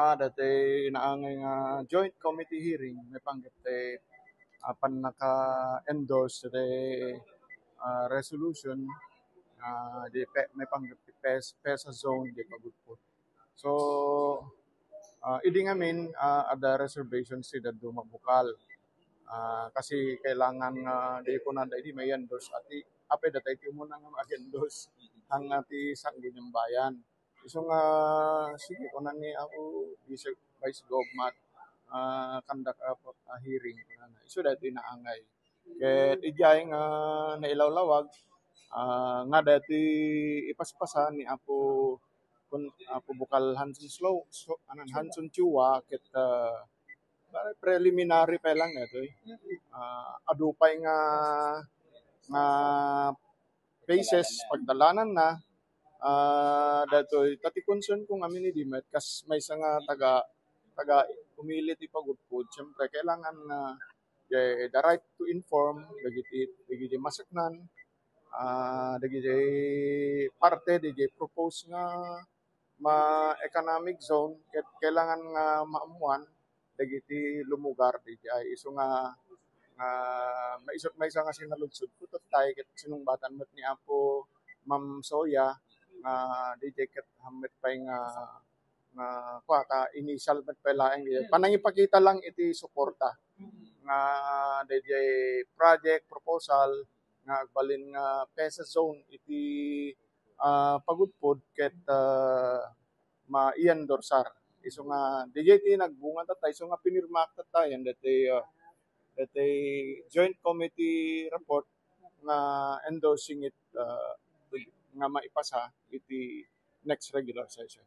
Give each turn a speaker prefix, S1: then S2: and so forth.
S1: Dati naangay nga joint committee hearing may panggap apan naka-endorse resolution may panggap PESA zone di pagudpod. So idi ngamin ada reservation si dadto mabukal. Kasi kailangan di ko na di may endorse ati apay datay ti mo nang mag-endorse ang ati sangguniang bayan. So nga sige ko na ni ako vice government kandak hearing na iso dati naangay. Ket ijay nga nailawlawag nga dati ipaspasa ni Apo Bukal Hanson Slow Hanson Chua ket preliminary pa lang ito adupay nga phases pagdalanan na datoy tati concern ko nga minidimet kas may isa nga taga umilit ipagudpod syempre kailangan the right to inform dagiti masaknan dagiti parte dagiti propose nga economic zone kailangan nga maamuan dagiti lumugar diti ay iso nga may isa nga sinaludsod kutot tayo ket sinumbatan met ni Apo Ma'am Soya nga DJ ket hamet pay nga initial met pay laeng panangipakita lang iti suporta nga DJ project proposal nga agbalin nga PESA zone iti pagudpod ket ma-i-endorsar iso nga DJ ti nagbunga tatay iso nga pinirma tatay dati joint committee report nga endorsing it nga maipasa iti next regular session.